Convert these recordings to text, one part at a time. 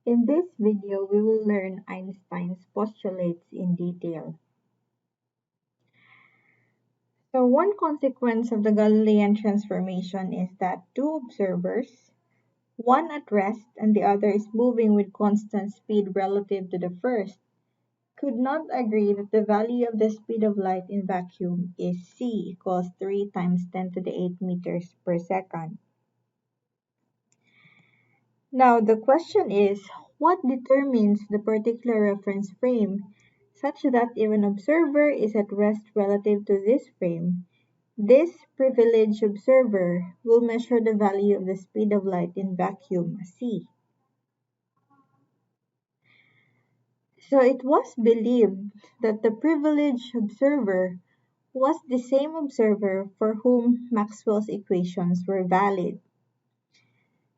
In this video, we will learn Einstein's postulates in detail. So one consequence of the Galilean transformation is that two observers, one at rest and the other is moving with constant speed relative to the first, could not agree that the value of the speed of light in vacuum is c equals 3 times 10 to the 8 meters per second. Now the question is, what determines the particular reference frame such that if an observer is at rest relative to this frame, this privileged observer will measure the value of the speed of light in vacuum, c. So it was believed that the privileged observer was the same observer for whom Maxwell's equations were valid.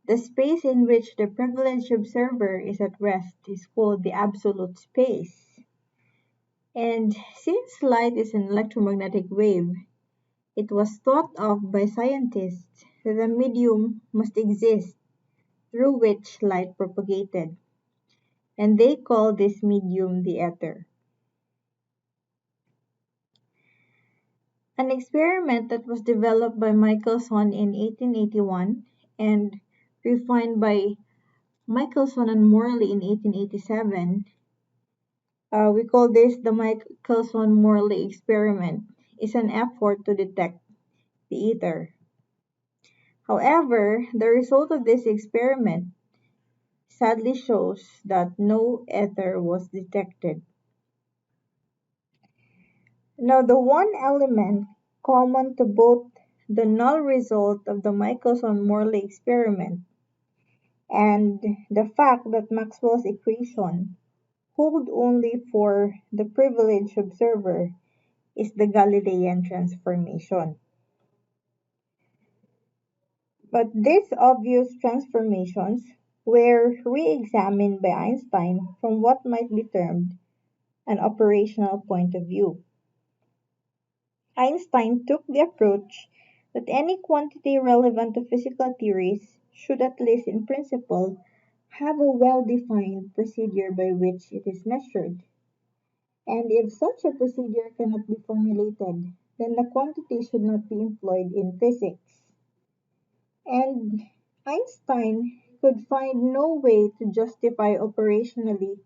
The space in which the privileged observer is at rest is called the absolute space. And since light is an electromagnetic wave, it was thought of by scientists that a medium must exist through which light propagated, and they call this medium the ether. An experiment that was developed by Michelson in 1881 and refined by Michelson and Morley in 1887, we call this the Michelson-Morley experiment, is an effort to detect the ether. However, the result of this experiment sadly shows that no ether was detected. Now, the one element common to both the null result of the Michelson-Morley experiment and the fact that Maxwell's equation hold only for the privileged observer is the Galilean transformation. But these obvious transformations were re-examined by Einstein from what might be termed an operational point of view. Einstein took the approach that any quantity relevant to physical theories should, at least in principle, have a well-defined procedure by which it is measured. And if such a procedure cannot be formulated, then the quantity should not be employed in physics. And Einstein could find no way to justify operationally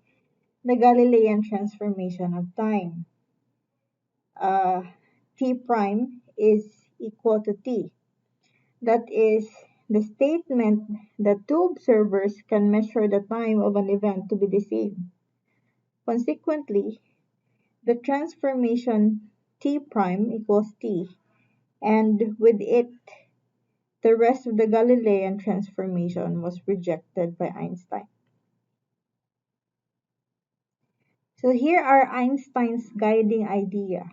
the Galilean transformation of time. T prime is equal to t. That is, the statement that two observers can measure the time of an event to be the same. Consequently, the transformation t prime equals t, and with it, the rest of the Galilean transformation was rejected by Einstein. So here are Einstein's guiding idea,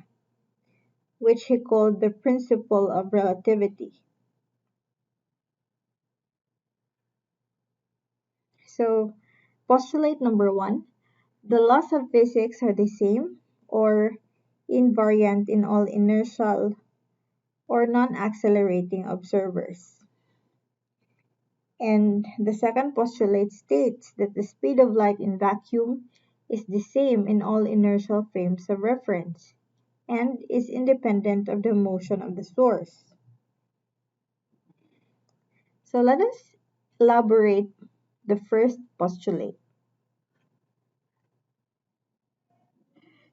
which he called the principle of relativity. So postulate number 1, the laws of physics are the same or invariant in all inertial or non-accelerating observers. And the second postulate states that the speed of light in vacuum is the same in all inertial frames of reference and is independent of the motion of the source. So let us elaborate the first postulate.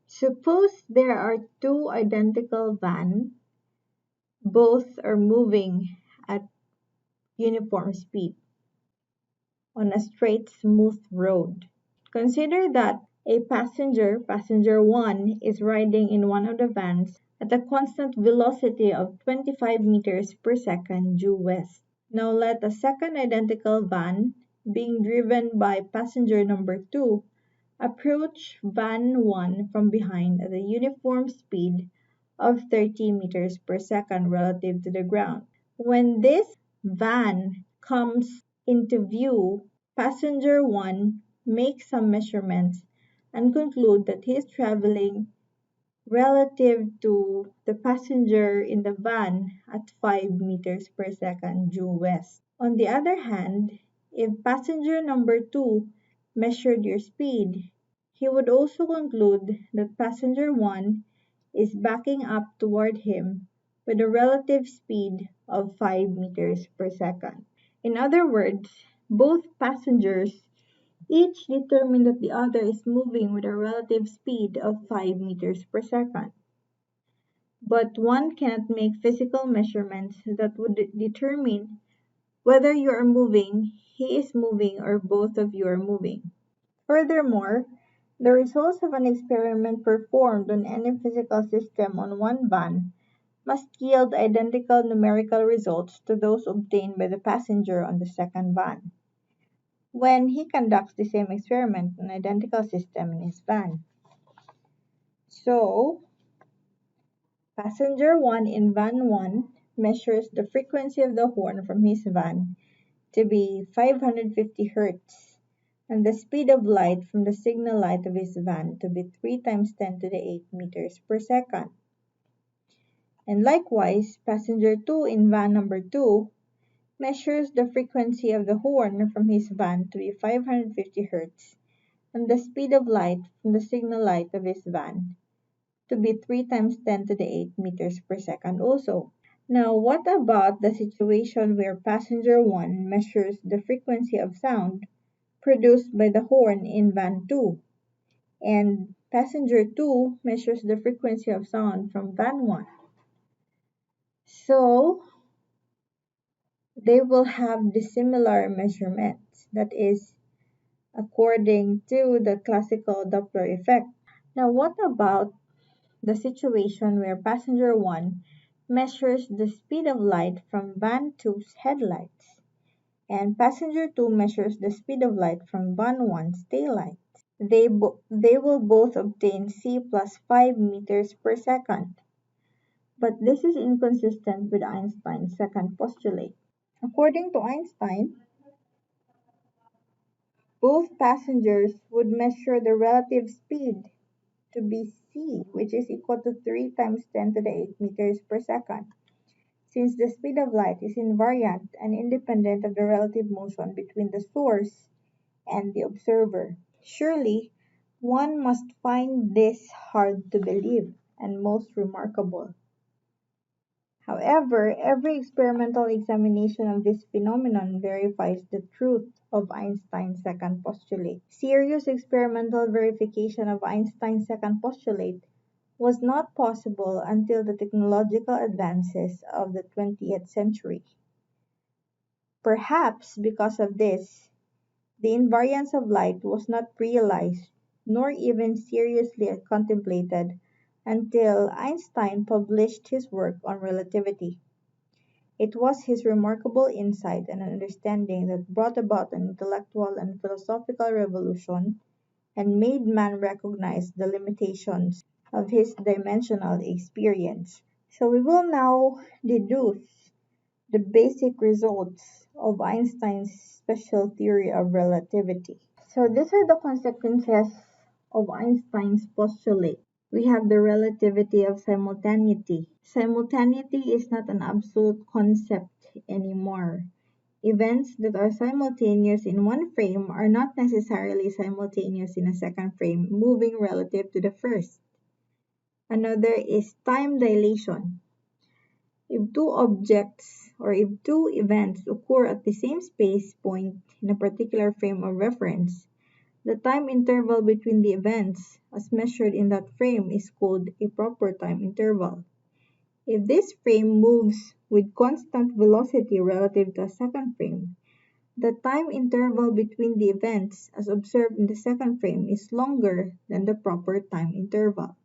Suppose there are two identical vans, both are moving at uniform speed on a straight, smooth road. Consider that a passenger 1, is riding in one of the vans at a constant velocity of 25 meters per second due west. Now let a second identical van, being driven by passenger number 2, approach van 1 from behind at a uniform speed of 30 meters per second relative to the ground. When this van comes into view, passenger 1 makes some measurements and conclude that he is traveling relative to the passenger in the van at 5 meters per second due west. On the other hand, if passenger number 2 measured your speed, he would also conclude that passenger 1 is backing up toward him with a relative speed of 5 meters per second. In other words, both passengers each determine that the other is moving with a relative speed of 5 meters per second. But one cannot make physical measurements that would determine whether you are moving, he is moving, or both of you are moving. Furthermore, the results of an experiment performed on any physical system on one van must yield identical numerical results to those obtained by the passenger on the second van, when he conducts the same experiment on an identical system in his van. So, passenger 1 in van 1 measures the frequency of the horn from his van to be 550 Hz, and the speed of light from the signal light of his van to be 3 times 10 to the 8 meters per second. And likewise, passenger 2 in van number 2 measures the frequency of the horn from his van to be 550 Hz, and the speed of light from the signal light of his van to be 3 times 10 to the 8 meters per second also. Now, what about the situation where passenger 1 measures the frequency of sound produced by the horn in van 2, and passenger 2 measures the frequency of sound from van 1? So, they will have dissimilar measurements, that is, according to the classical Doppler effect. Now, what about the situation where passenger 1 measures the speed of light from van 2's headlights, and passenger 2 measures the speed of light from van 1's taillight? They will both obtain c plus 5 meters per second. But this is inconsistent with Einstein's second postulate. According to Einstein, both passengers would measure the relative speed to be c, which is equal to 3 times 10 to the 8 meters per second, since the speed of light is invariant and independent of the relative motion between the source and the observer. Surely, one must find this hard to believe and most remarkable. However, every experimental examination of this phenomenon verifies the truth of Einstein's second postulate. Serious experimental verification of Einstein's second postulate was not possible until the technological advances of the 20th century. Perhaps because of this, the invariance of light was not realized nor even seriously contemplated until Einstein published his work on relativity. It was his remarkable insight and understanding that brought about an intellectual and philosophical revolution and made man recognize the limitations of his dimensional experience. So we will now deduce the basic results of Einstein's special theory of relativity. So these are the consequences of Einstein's postulate. We have the relativity of simultaneity. Simultaneity is not an absolute concept anymore. Events that are simultaneous in one frame are not necessarily simultaneous in a second frame, moving relative to the first. Another is time dilation. If two objects or if two events occur at the same space point in a particular frame of reference, the time interval between the events, as measured in that frame, is called a proper time interval. If this frame moves with constant velocity relative to a second frame, the time interval between the events, as observed in the second frame, is longer than the proper time interval.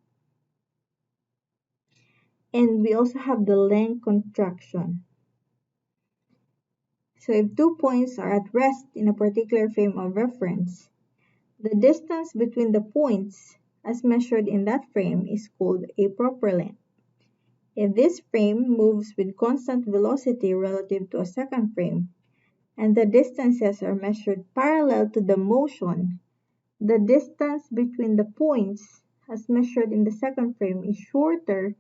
And we also have the length contraction. So if two points are at rest in a particular frame of reference, the distance between the points, as measured in that frame, is called a proper length. If this frame moves with constant velocity relative to a second frame, and the distances are measured parallel to the motion, the distance between the points, as measured in the second frame, is shorter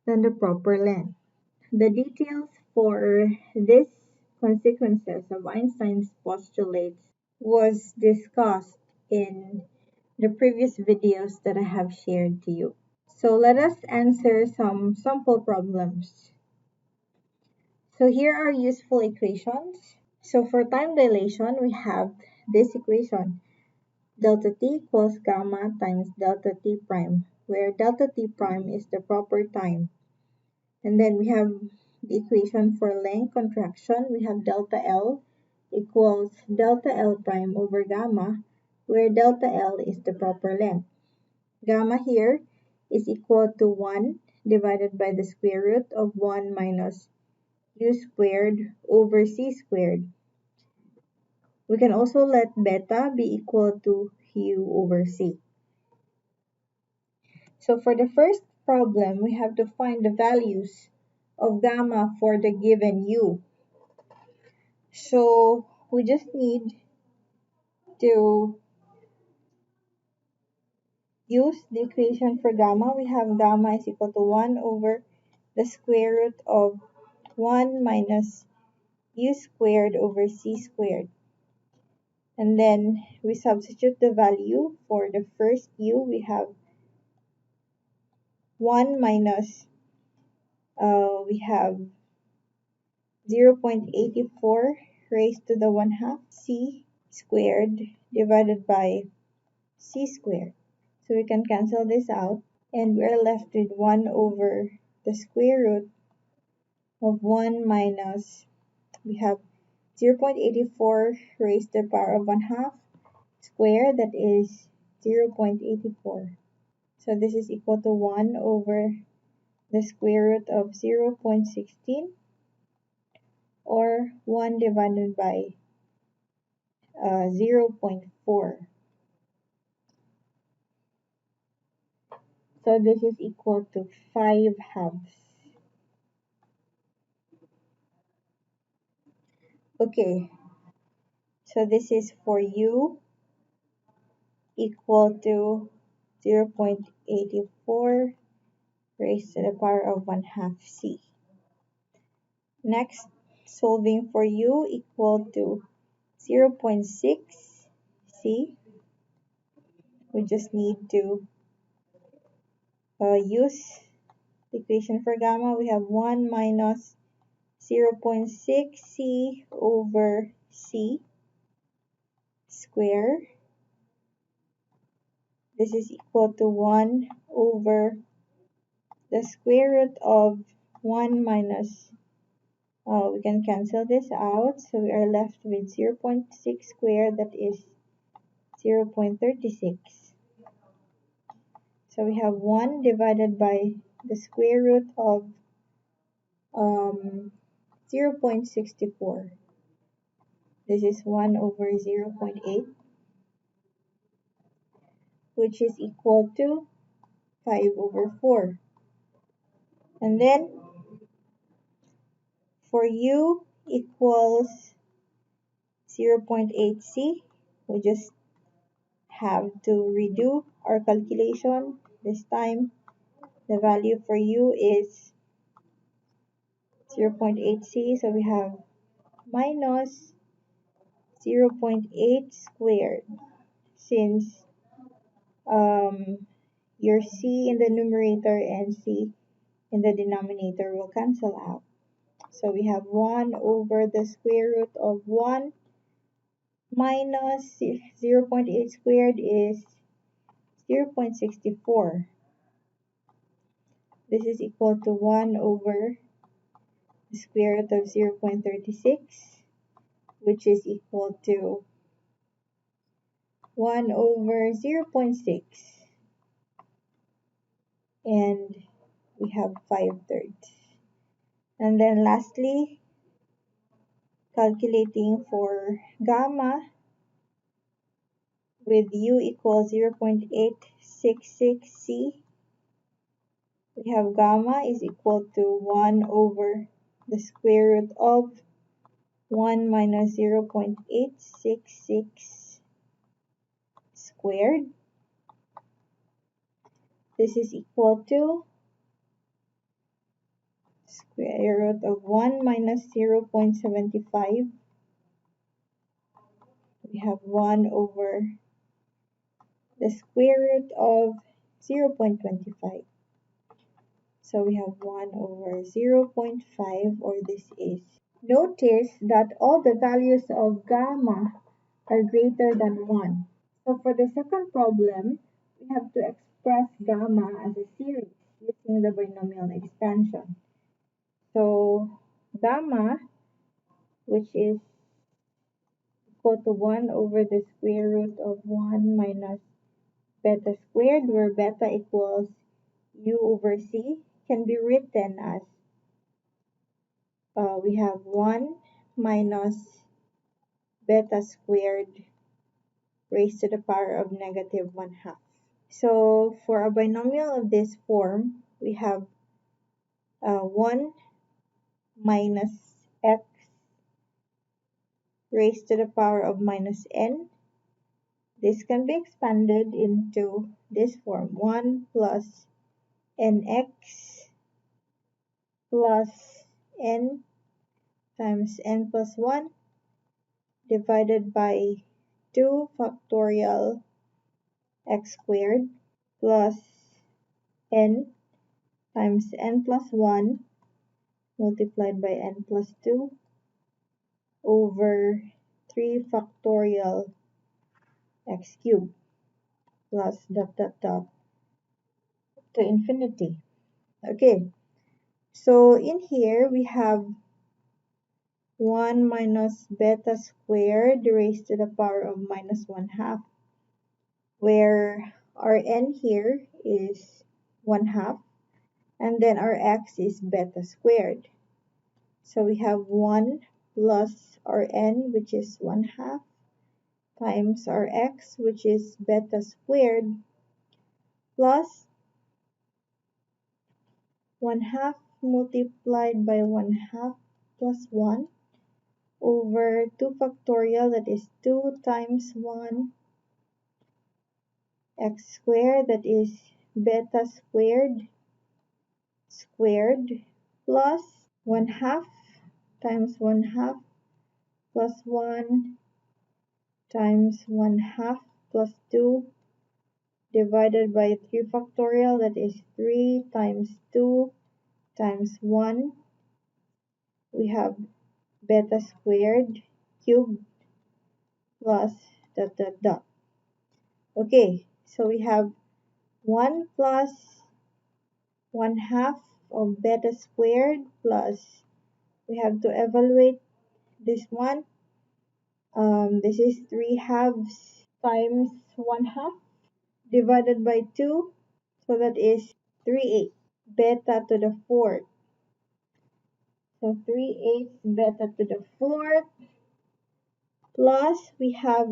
than the proper length. The details for these consequences of Einstein's postulates was discussed in the previous videos that I have shared to you. So let us answer some sample problems. So here are useful equations. So for time dilation, we have this equation. Delta t equals gamma times delta t prime, where delta t prime is the proper time. And then we have the equation for length contraction. We have delta L equals delta L prime over gamma, where delta L is the proper length. Gamma here is equal to 1 divided by the square root of 1 minus u squared over c squared. We can also let beta be equal to u over c. So for the first problem, we have to find the values of gamma for the given u. So we just need to use the equation for gamma. We have gamma is equal to 1 over the square root of 1 minus u squared over c squared. And then we substitute the value for the first u. We have 1 minus, we have 0.84 raised to the 1/2 c squared divided by c squared. So we can cancel this out and we're left with 1 over the square root of 1 minus, we have 0.84 raised to the power of 1/2 square, that is 0.84. So this is equal to 1 over the square root of 0.16 or 1 divided by 0.4. So this is equal to 5/2. Okay, so this is for u equal to 0.84 raised to the power of 1/2 c. Next, solving for u equal to 0.6 c. We just need to use the equation for gamma. We have 1 minus 0.6 c over c square. This is equal to 1 over the square root of 1 minus, we can cancel this out, so we are left with 0.6 squared, that is 0.36. So we have 1 divided by the square root of 0.64. This is 1 over 0.8, which is equal to 5 over 4. And then for u equals 0.8 c, we just have to redo our calculation. This time the value for u is 0.8 c, so we have minus 0.8 squared, since your c in the numerator and c in the denominator will cancel out. So we have 1 over the square root of 1 minus 0.8 squared is 0.64. This is equal to 1 over the square root of 0.36, which is equal to 1 over 0.6. And we have 5/3. And then lastly, calculating for gamma with u equals 0.866 c, we have gamma is equal to 1 over the square root of 1 minus 0.866 squared. This is equal to square root of 1 minus 0.75. We have 1 over the square root of 0.25. So we have 1 over 0.5, or this is. Notice that all the values of gamma are greater than 1. So for the second problem, we have to express gamma as a series using the binomial expansion. So gamma, which is equal to 1 over the square root of 1 minus beta squared, where beta equals u over c, can be written as we have 1 minus beta squared raised to the power of negative 1/2. So for a binomial of this form, we have 1 minus x raised to the power of minus n. This can be expanded into this form, 1 plus nx plus n times n plus 1 divided by 2 factorial x squared plus n times n plus 1 multiplied by n plus 2 over 3 factorial x cubed plus dot dot dot to infinity. Okay, so in here we have 1 minus beta squared raised to the power of minus 1/2, where our n here is 1/2, and then our x is beta squared. So we have 1 plus our n, which is 1/2, times our x, which is beta squared, plus 1/2 multiplied by 1/2 plus 1 over 2 factorial, that is 2 times 1 x squared, that is beta squared squared, plus 1/2 times 1/2 plus 1 times 1/2 plus 2 divided by 3 factorial, that is 3 times 2 times 1. We have beta squared cubed plus dot dot dot. Okay, so we have 1 plus 1/2 of beta squared, plus we have to evaluate this one. This is 3/2 times 1/2 divided by 2, so that is 3/8 beta to the fourth. So 3/8 beta to the fourth, plus we have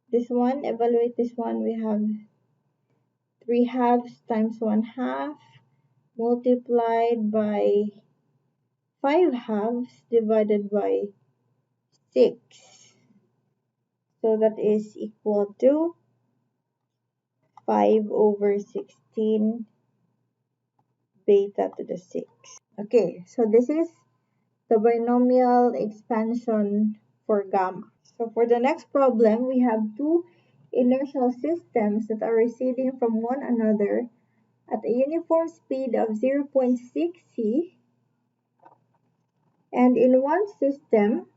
this one, evaluate this one, we have 3/2 times 1/2 multiplied by 5/2 divided by 6. So that is equal to 5 over 16 beta to the 6. Okay, so this is the binomial expansion for gamma. So for the next problem, we have two inertial systems that are receding from one another at a uniform speed of 0.6 c. And in one system,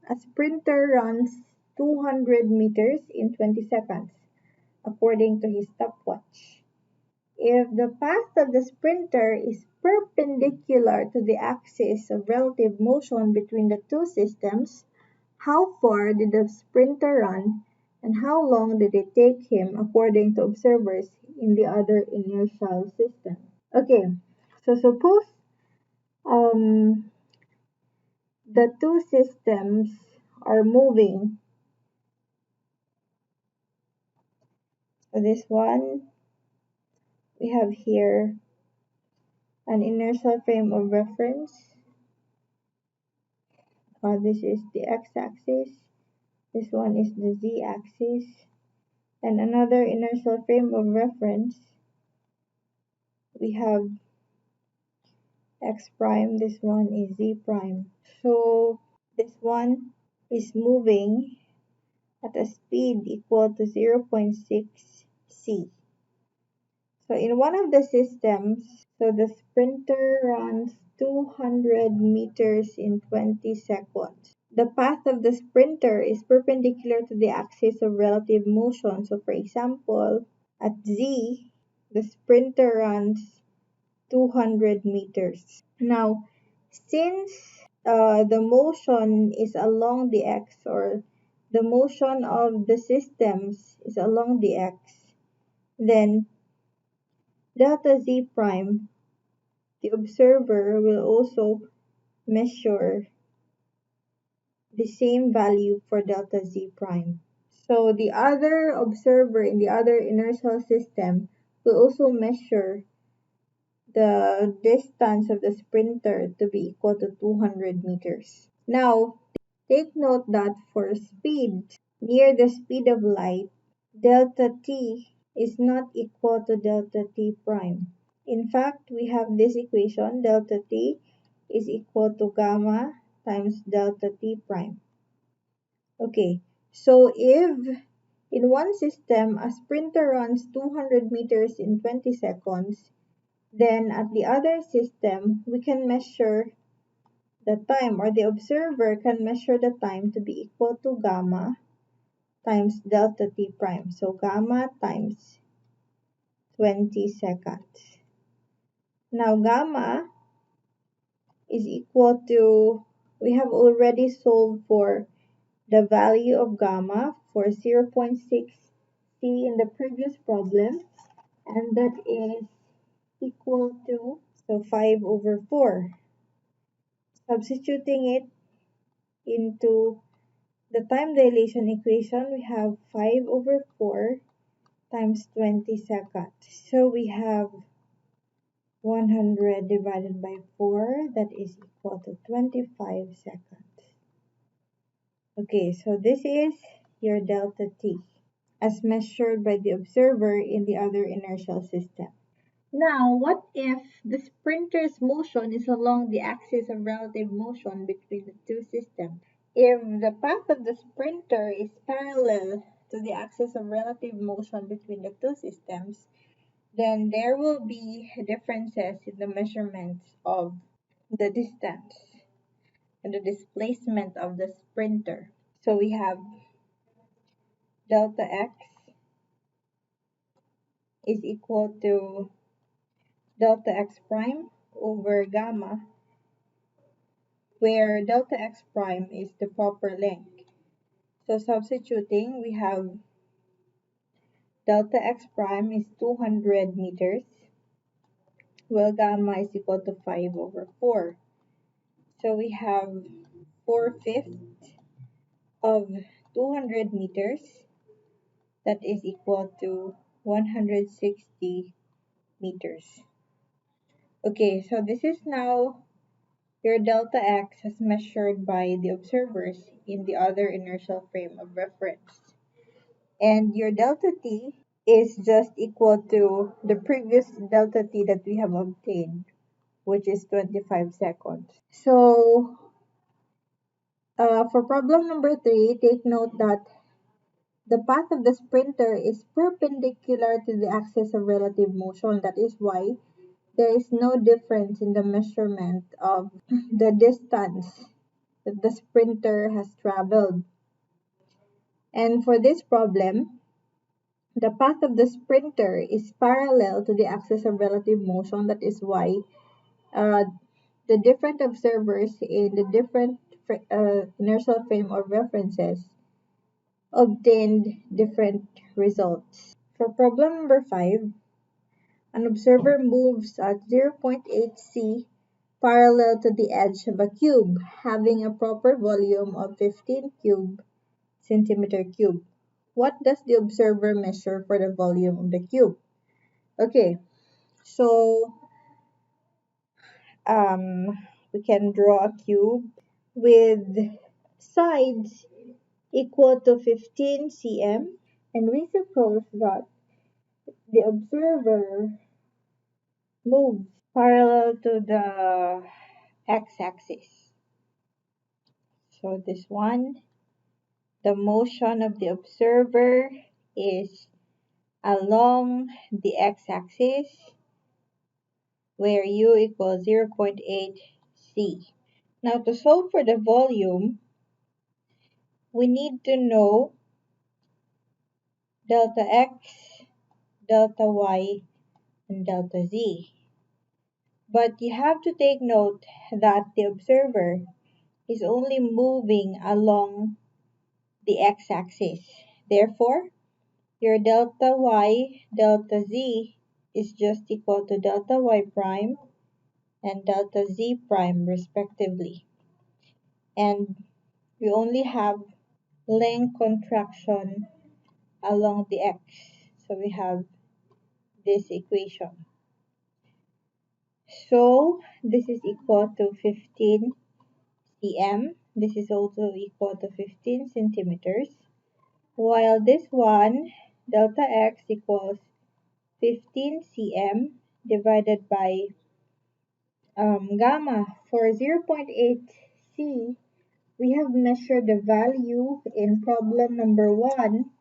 a sprinter runs 200 meters in 20 seconds, according to his stopwatch. If the path of the sprinter is perpendicular to the axis of relative motion between the two systems, how far did the sprinter run and how long did it take him according to observers in the other inertial system? Okay, so suppose the two systems are moving. So this one, we have here an inertial frame of reference. This is the x-axis. This one is the z-axis. And another inertial frame of reference, we have x prime. This one is z prime. So this one is moving at a speed equal to 0.6 c. So in one of the systems, so the sprinter runs 200 meters in 20 seconds. The path of the sprinter is perpendicular to the axis of relative motion. So for example, at z, the sprinter runs 200 meters. Now, since the motion is along the x, or the motion of the systems is along the x, then delta z prime, the observer will also measure the same value for delta z prime. So the other observer in the other inertial system will also measure the distance of the sprinter to be equal to 200 meters. Now, take note that for speed near the speed of light, delta t is not equal to delta t prime. In fact, we have this equation, delta t is equal to gamma times delta t prime. Okay, so if in one system a sprinter runs 200 meters in 20 seconds, then at the other system we can measure the time, or the observer can measure the time to be equal to gamma times delta t prime. So gamma times 20 seconds. Now gamma is equal to, we have already solved for the value of gamma for 0.6 c in the previous problem, and that is equal to, so 5 over 4. Substituting it into the time dilation equation, we have 5 over 4 times 20 seconds. So we have 100 divided by 4, that is equal to 25 seconds. Okay, so this is your delta t as measured by the observer in the other inertial system. Now, what if the sprinter's motion is along the axis of relative motion between the two systems? If the path of the sprinter is parallel to the axis of relative motion between the two systems, then there will be differences in the measurements of the distance and the displacement of the sprinter. So we have delta x is equal to delta x prime over gamma, where delta x prime is the proper length. So substituting, we have delta x prime is 200 meters, while gamma is equal to 5 over 4. So we have 4/5 of 200 meters, that is equal to 160 meters. Okay, so this is now your delta x as measured by the observers in the other inertial frame of reference. And your delta t is just equal to the previous delta t that we have obtained, which is 25 seconds. So for problem number 3, take note that the path of the sprinter is perpendicular to the axis of relative motion. That is why there is no difference in the measurement of the distance that the sprinter has traveled. And for this problem, the path of the sprinter is parallel to the axis of relative motion. That is why uh, the different observers in the different inertial frame of references obtained different results. For problem number 5, an observer moves at 0.8 c parallel to the edge of a cube having a proper volume of 15 centimeter cube. What does the observer measure for the volume of the cube? Okay, so we can draw a cube with sides equal to 15 cm, and we suppose that the observer moves parallel to the x-axis. So this one, The motion of the observer is along the x-axis where u equals 0.8 c. Now to solve for the volume, we need to know delta x, delta y, and delta z. But you have to take note that the observer is only moving along the x-axis. Therefore, your delta y, delta z is just equal to delta y prime and delta z prime respectively. And we only have length contraction along the x. So we have this equation. So this is equal to 15 cm. This is also equal to 15 centimeters. While this one, delta x equals 15 cm divided by gamma. For 0.8 c, we have measured the value in problem number 1,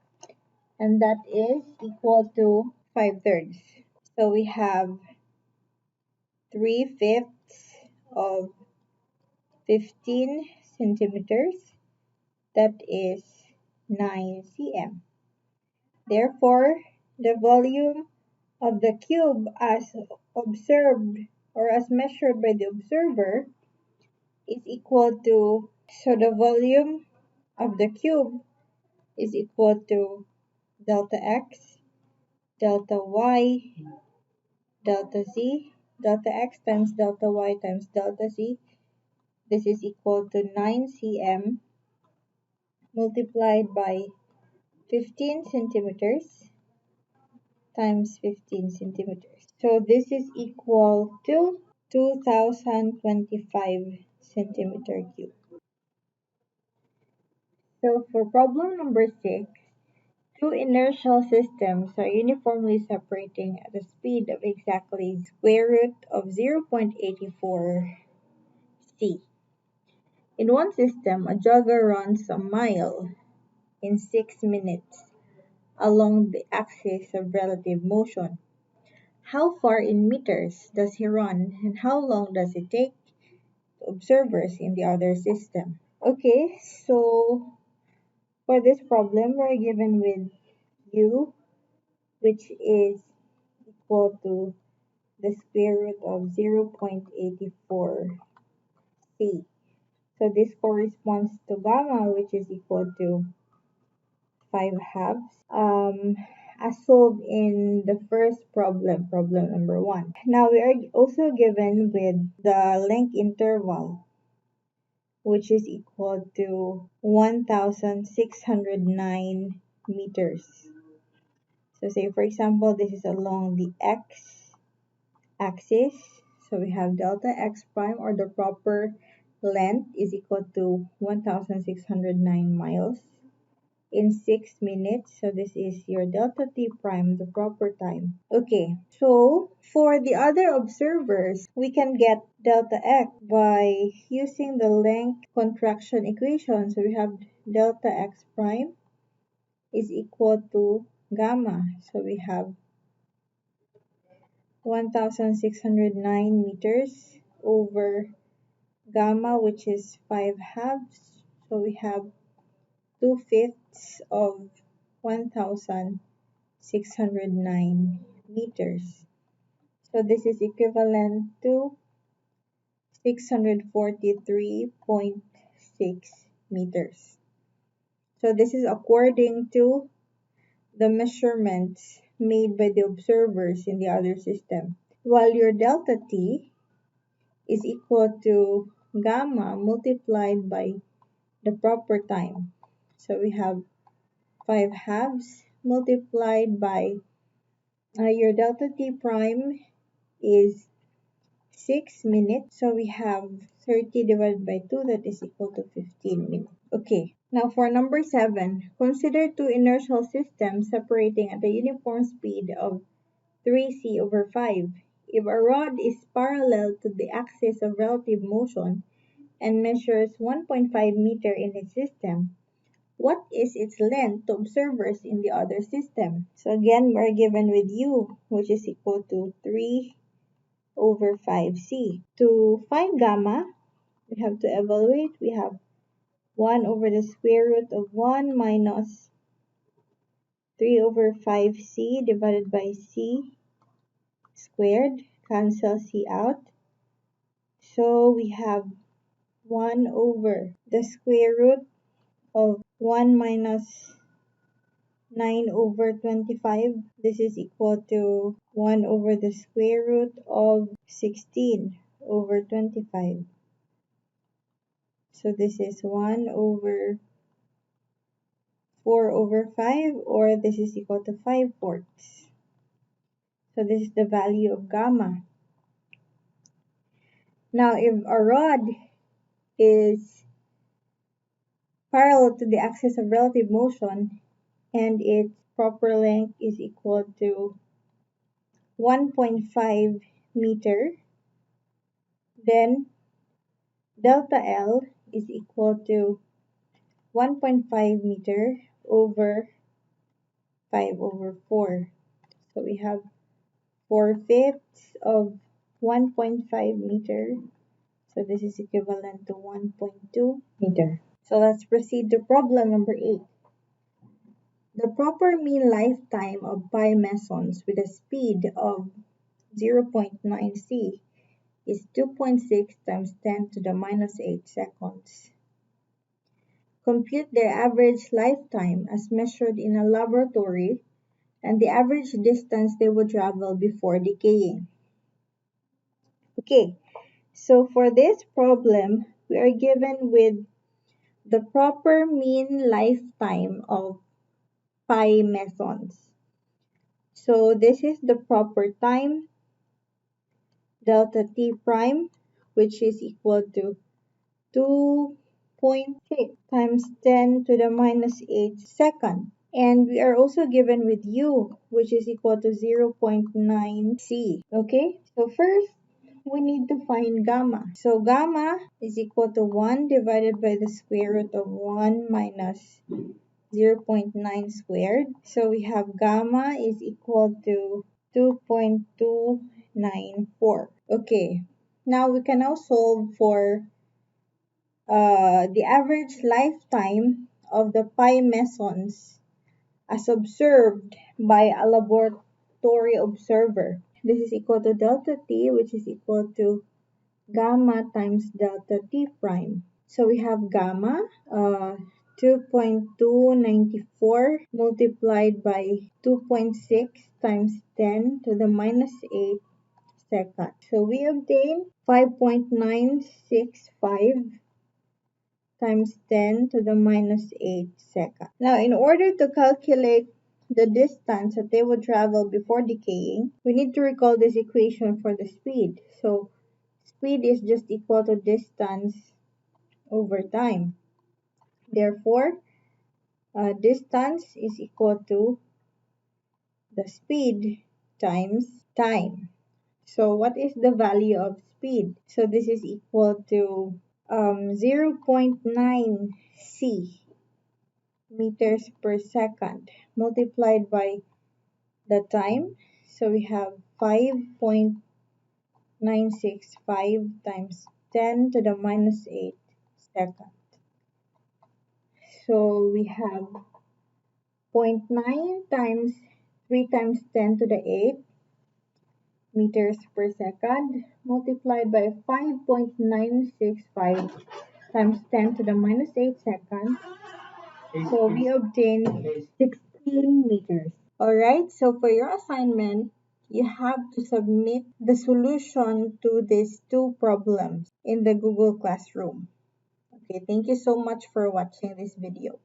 and that is equal to 5/3. So we have 3/5 of 15 centimeters, that is 9 cm. Therefore, the volume of the cube as observed or as measured by the observer is equal to, so the volume of the cube is equal to delta x, delta y, delta z, delta x times delta y times delta z. This is equal to 9 cm multiplied by 15 centimeters times 15 centimeters. So this is equal to 2025 centimeter cube. So for problem number 6, two inertial systems are uniformly separating at a speed of exactly square root of 0.84 c. In one system, a jogger runs a mile in 6 minutes along the axis of relative motion. How far in meters does he run, and how long does it take the observers in the other system? Okay, so for this problem, we're given with u, which is equal to the square root of 0.84 c. So this corresponds to gamma, which is equal to 5/2. As solved in the first problem, problem number 1. Now we are also given with the length interval, which is equal to 1,609 meters. So say for example, this is along the x-axis. So we have delta x prime, or the proper length, is equal to 1,609 miles in 6 minutes. So this is your delta t prime, the proper time. Okay, so for the other observers, we can get delta x by using the length contraction equation. So we have delta x prime is equal to gamma. So we have 1,609 meters over gamma, which is 5/2. So we have 2/5 of 1,609 meters. So this is equivalent to 643.6 meters. So this is according to the measurements made by the observers in the other system. While your delta t is equal to gamma multiplied by the proper time. So we have 5/2 multiplied by your delta t prime is 6 minutes. So we have 30 divided by 2, that is equal to 15 minutes. Okay, now for number 7, consider two inertial systems separating at a uniform speed of 3c/5. If a rod is parallel to the axis of relative motion and measures 1.5 meter in its system, what is its length to observers in the other system? So again, we're given with u, which is equal to 3 over 5c. To find gamma, we have to evaluate. We have 1 over the square root of 1 minus 3 over 5c divided by c squared. Cancel c out. So we have 1 over the square root of 1 minus 9 over 25. This is equal to 1 over the square root of 16 over 25. So this is 1 over 4 over 5, or this is equal to 5/4. So this is the value of gamma. Now if a rod is parallel to the axis of relative motion and its proper length is equal to 1.5 meter, then delta L is equal to 1.5 meter over 5 over 4. So we have 4/5 of 1.5 meter. So this is equivalent to 1.2 meter. So let's proceed to problem number 8. The proper mean lifetime of pi mesons with a speed of 0.9 c is 2.6 times 10 to the minus 8 seconds. Compute their average lifetime as measured in a laboratory and the average distance they would travel before decaying. Okay, so for this problem, we are given with the proper mean lifetime of pi mesons. So this is the proper time, delta t prime, which is equal to 2.6 times 10 to the minus 8 second. And we are also given with u, which is equal to 0.9 c. Okay, so first we need to find gamma. So gamma is equal to 1 divided by the square root of 1 minus 0.9 squared. So we have gamma is equal to 2.294. Okay, now we can now solve for the average lifetime of the pi mesons as observed by a laboratory observer. This is equal to delta t, which is equal to gamma times delta t prime. So we have gamma, 2.294 multiplied by 2.6 times 10 to the minus 8 second. So we obtain 5.965 times 10 to the minus 8 second. Now, in order to calculate the distance that they would travel before decaying, we need to recall this equation for the speed. So, speed is just equal to distance over time. Therefore, distance is equal to the speed times time. So, what is the value of speed? So, this is equal to 0.9 c meters per second multiplied by the time. So we have 5.965 times 10 to the minus 8 second. So we have 0.9 times 3 times 10 to the 8 meters per second multiplied by 5.965 times 10 to the minus 8 seconds. So we obtain 16 meters. Alright, so for your assignment, you have to submit the solution to these two problems in the Google Classroom. Okay, thank you so much for watching this video.